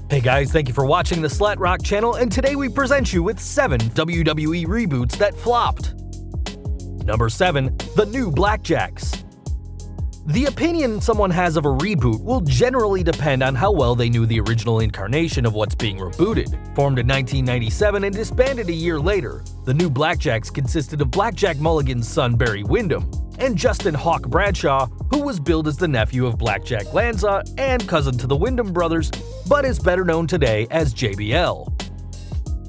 Hey guys, thank you for watching the SlatRock channel, and today we present you with 7 WWE reboots that flopped. Number 7. The New Blackjacks. The opinion someone has of a reboot will generally depend on how well they knew the original incarnation of what's being rebooted. Formed in 1997 and disbanded a year later, the New Blackjacks consisted of Blackjack Mulligan's son Barry Windham and Justin Hawk Bradshaw, who was billed as the nephew of Blackjack Lanza and cousin to the Windham brothers, but is better known today as JBL.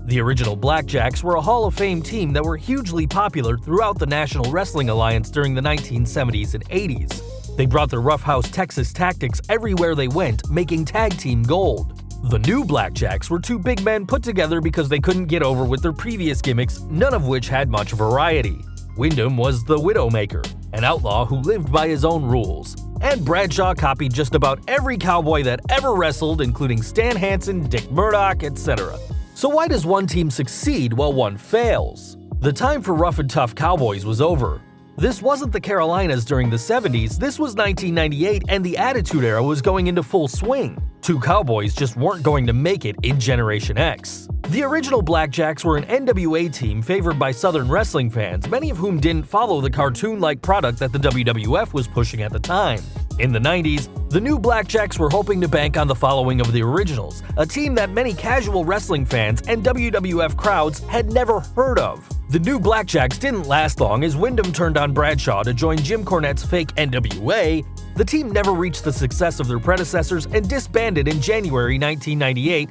The original Blackjacks were a Hall of Fame team that were hugely popular throughout the National Wrestling Alliance during the 1970s and 80s. They brought their roughhouse Texas tactics everywhere they went, making tag team gold. The New Blackjacks were 2 big men put together because they couldn't get over with their previous gimmicks, none of which had much variety. Windham was the Widowmaker, an outlaw who lived by his own rules, and Bradshaw copied just about every cowboy that ever wrestled, including Stan Hansen, Dick Murdoch, etc. So why does one team succeed while one fails? The time for rough and tough cowboys was over. This wasn't the Carolinas during the 70s, this was 1998 and the Attitude Era was going into full swing. 2 cowboys just weren't going to make it in Generation X. The original Blackjacks were an NWA team favored by Southern wrestling fans, many of whom didn't follow the cartoon-like product that the WWF was pushing at the time. In the 90s, the New Blackjacks were hoping to bank on the following of the originals, a team that many casual wrestling fans and WWF crowds had never heard of. The New Blackjacks didn't last long as Windham turned on Bradshaw to join Jim Cornette's fake NWA. The team never reached the success of their predecessors and disbanded in January 1998.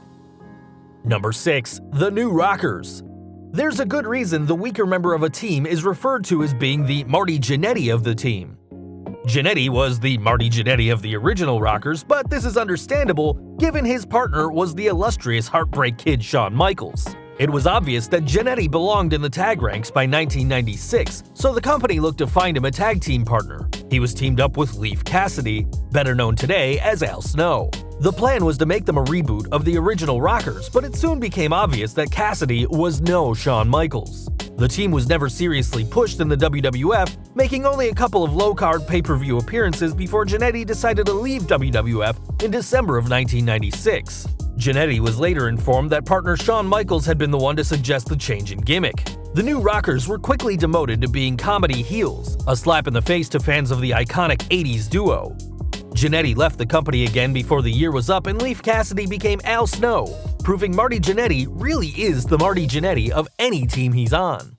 Number 6. The New Rockers. There's a good reason the weaker member of a team is referred to as being the Marty Jannetty of the team. Jannetty was the Marty Jannetty of the original Rockers, but this is understandable given his partner was the illustrious Heartbreak Kid Shawn Michaels. It was obvious that Jannetty belonged in the tag ranks by 1996, so the company looked to find him a tag team partner. He was teamed up with Leif Cassidy, better known today as Al Snow. The plan was to make them a reboot of the original Rockers, but it soon became obvious that Cassidy was no Shawn Michaels. The team was never seriously pushed in the WWF, making only a couple of low-card pay-per-view appearances before Jannetty decided to leave WWF in December of 1996. Jannetty was later informed that partner Shawn Michaels had been the one to suggest the change in gimmick. The New Rockers were quickly demoted to being comedy heels, a slap in the face to fans of the iconic 80s duo. Jannetty left the company again before the year was up and Leif Cassidy became Al Snow, proving Marty Jannetty really is the Marty Jannetty of any team he's on.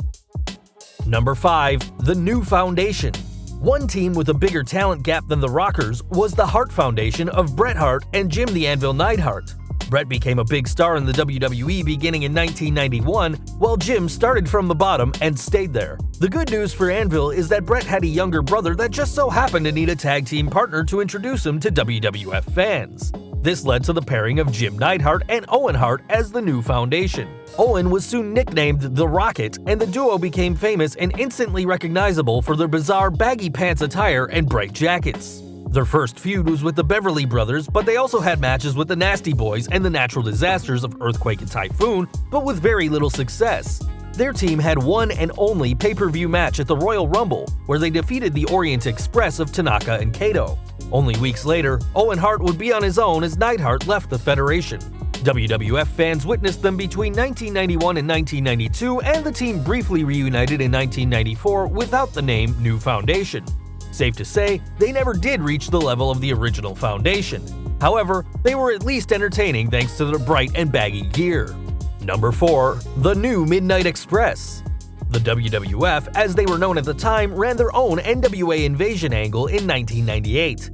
Number 5. The New Foundation. One team with a bigger talent gap than the Rockers was the Hart Foundation of Bret Hart and Jim the Anvil Neidhart. Bret became a big star in the WWE beginning in 1991, while Jim started from the bottom and stayed there. The good news for Anvil is that Bret had a younger brother that just so happened to need a tag team partner to introduce him to WWF fans. This led to the pairing of Jim Neidhart and Owen Hart as the New Foundation. Owen was soon nicknamed The Rocket, and the duo became famous and instantly recognizable for their bizarre baggy pants attire and bright jackets. Their first feud was with the Beverly Brothers, but they also had matches with the Nasty Boys and the Natural Disasters of Earthquake and Typhoon, but with very little success. Their team had one and only pay-per-view match at the Royal Rumble, where they defeated the Orient Express of Tanaka and Kato. Only weeks later, Owen Hart would be on his own as Neidhart left the Federation. WWF fans witnessed them between 1991 and 1992, and the team briefly reunited in 1994 without the name New Foundation. Safe to say, they never did reach the level of the original Foundation. However, they were at least entertaining thanks to their bright and baggy gear. Number 4. The New Midnight Express. The WWF, as they were known at the time, ran their own NWA Invasion angle in 1998.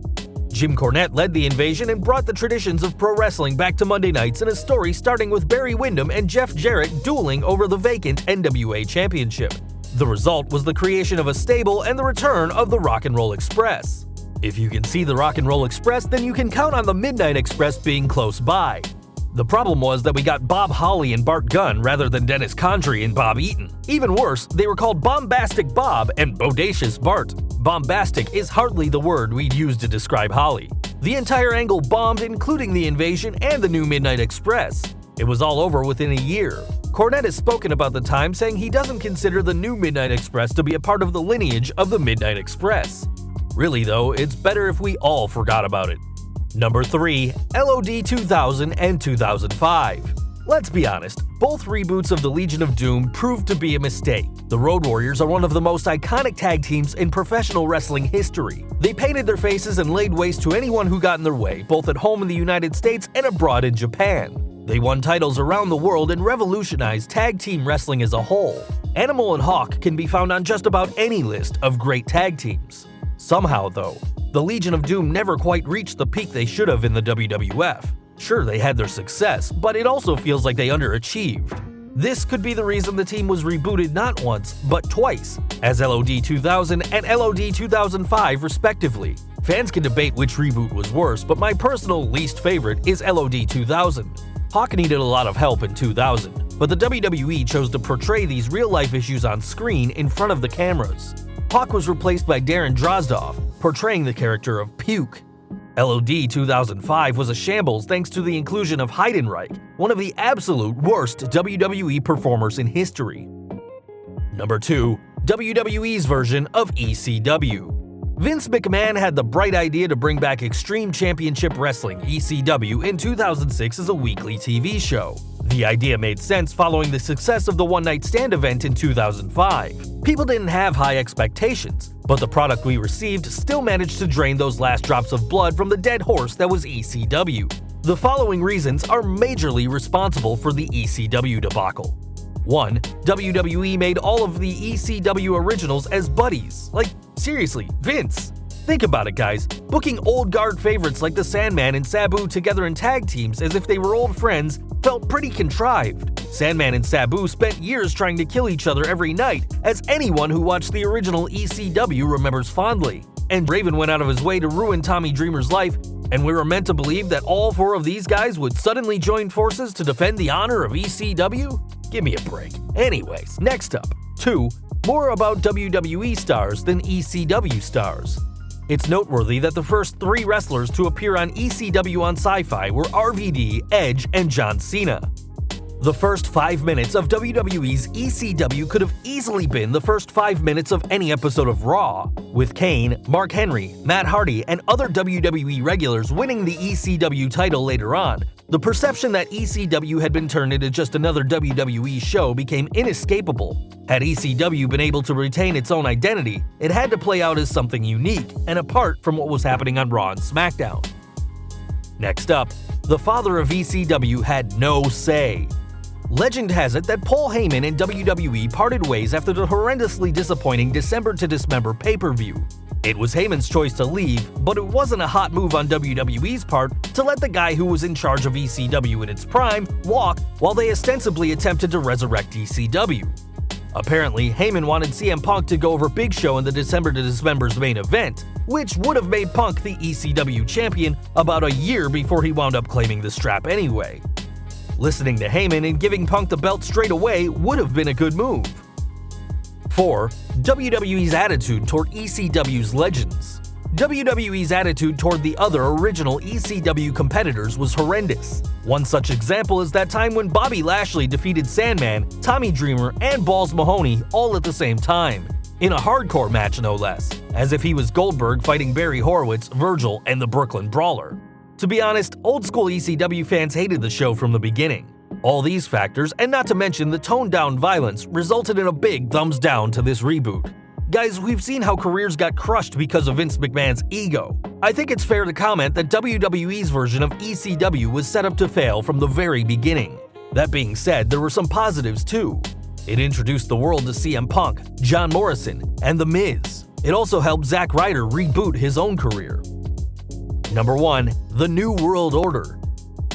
Jim Cornette led the invasion and brought the traditions of pro wrestling back to Monday nights in a story starting with Barry Windham and Jeff Jarrett dueling over the vacant NWA Championship. The result was the creation of a stable and the return of the Rock and Roll Express. If you can see the Rock and Roll Express, then you can count on the Midnight Express being close by. The problem was that we got Bob Holly and Bart Gunn rather than Dennis Condrey and Bob Eaton. Even worse, they were called Bombastic Bob and Bodacious Bart. Bombastic is hardly the word we'd use to describe Holly. The entire angle bombed, including the invasion and the new Midnight Express. It was all over within a year. Cornette has spoken about the time, saying he doesn't consider the new Midnight Express to be a part of the lineage of the Midnight Express. Really though, it's better if we all forgot about it. Number 3. LOD 2000 and 2005. Let's be honest, both reboots of the Legion of Doom proved to be a mistake. The Road Warriors are one of the most iconic tag teams in professional wrestling history. They painted their faces and laid waste to anyone who got in their way, both at home in the United States and abroad in Japan. They won titles around the world and revolutionized tag team wrestling as a whole. Animal and Hawk can be found on just about any list of great tag teams. Somehow, though, the Legion of Doom never quite reached the peak they should have in the WWF. Sure, they had their success, but it also feels like they underachieved. This could be the reason the team was rebooted not once, but twice, as LOD 2000 and LOD 2005 respectively. Fans can debate which reboot was worse, but my personal least favorite is LOD 2000. Hawk needed a lot of help in 2000, but the WWE chose to portray these real-life issues on screen in front of the cameras. Hawk was replaced by Darren Drozdov, portraying the character of Puke. LOD 2005 was a shambles thanks to the inclusion of Heidenreich, one of the absolute worst WWE performers in history. Number 2. WWE's version of ECW. Vince McMahon had the bright idea to bring back Extreme Championship Wrestling (ECW) in 2006 as a weekly TV show. The idea made sense following the success of the One Night Stand event in 2005. People didn't have high expectations, but the product we received still managed to drain those last drops of blood from the dead horse that was ECW. The following reasons are majorly responsible for the ECW debacle. 1. WWE made all of the ECW originals as buddies. Like, seriously, Vince. Think about it, guys. Booking old guard favorites like the Sandman and Sabu together in tag teams as if they were old friends felt pretty contrived. Sandman and Sabu spent years trying to kill each other every night, as anyone who watched the original ECW remembers fondly. And Raven went out of his way to ruin Tommy Dreamer's life, and we were meant to believe that all 4 of these guys would suddenly join forces to defend the honor of ECW? Give me a break. Anyways, next up. 2. More about WWE stars than ECW stars. It's noteworthy that the first 3 wrestlers to appear on ECW on Sci-Fi were RVD, Edge, and John Cena. The first 5 minutes of WWE's ECW could have easily been the first 5 minutes of any episode of Raw, with Kane, Mark Henry, Matt Hardy, and other WWE regulars winning the ECW title later on. The perception that ECW had been turned into just another WWE show became inescapable. Had ECW been able to retain its own identity, it had to play out as something unique and apart from what was happening on Raw and SmackDown. Next up, the father of ECW had no say. Legend has it that Paul Heyman and WWE parted ways after the horrendously disappointing December to Dismember pay-per-view. It was Heyman's choice to leave, but it wasn't a hot move on WWE's part to let the guy who was in charge of ECW in its prime walk while they ostensibly attempted to resurrect ECW. Apparently, Heyman wanted CM Punk to go over Big Show in the December to Dismember's main event, which would have made Punk the ECW champion about a year before he wound up claiming the strap anyway. Listening to Heyman and giving Punk the belt straight away would have been a good move. 4. WWE's attitude toward ECW's legends. WWE's attitude toward the other original ECW competitors was horrendous. One such example is that time when Bobby Lashley defeated Sandman, Tommy Dreamer, and Balls Mahoney all at the same time, in a hardcore match no less, as if he was Goldberg fighting Barry Horowitz, Virgil, and the Brooklyn Brawler. To be honest, old-school ECW fans hated the show from the beginning. All these factors, and not to mention the toned-down violence, resulted in a big thumbs down to this reboot. Guys, we've seen how careers got crushed because of Vince McMahon's ego. I think it's fair to comment that WWE's version of ECW was set up to fail from the very beginning. That being said, there were some positives too. It introduced the world to CM Punk, John Morrison, and The Miz. It also helped Zack Ryder reboot his own career. Number 1. The New World Order.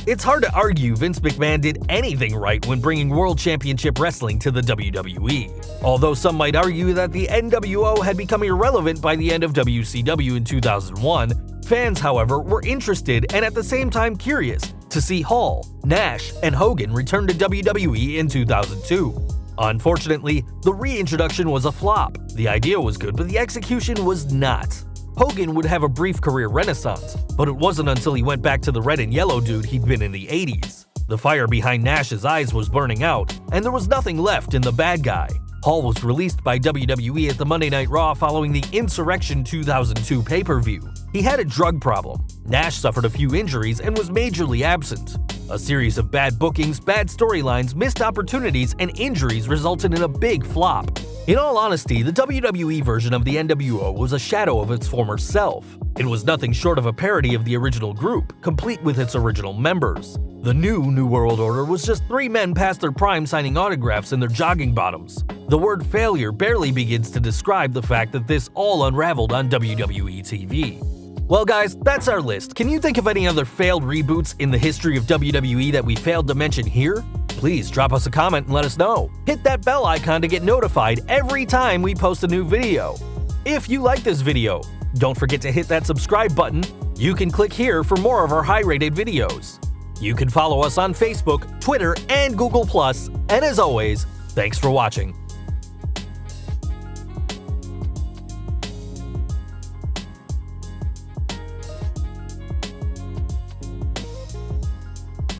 It's hard to argue Vince McMahon did anything right when bringing World Championship Wrestling to the WWE. Although some might argue that the NWO had become irrelevant by the end of WCW in 2001, fans, however, were interested and at the same time curious to see Hall, Nash, and Hogan return to WWE in 2002. Unfortunately, the reintroduction was a flop. The idea was good, but the execution was not. Hogan would have a brief career renaissance, but it wasn't until he went back to the red and yellow dude he'd been in the 80s. The fire behind Nash's eyes was burning out, and there was nothing left in the bad guy. Hall was released by WWE at the Monday Night Raw following the Insurrection 2002 pay-per-view. He had a drug problem. Nash suffered a few injuries and was majorly absent. A series of bad bookings, bad storylines, missed opportunities, and injuries resulted in a big flop. In all honesty, the WWE version of the NWO was a shadow of its former self. It was nothing short of a parody of the original group, complete with its original members. The New World Order was just 3 men past their prime signing autographs in their jogging bottoms. The word failure barely begins to describe the fact that this all unraveled on WWE TV. Well guys, that's our list. Can you think of any other failed reboots in the history of WWE that we failed to mention here? Please drop us a comment and let us know. Hit that bell icon to get notified every time we post a new video. If you like this video, don't forget to hit that subscribe button. You can click here for more of our high-rated videos. You can follow us on Facebook, Twitter, and Google+, and as always, thanks for watching.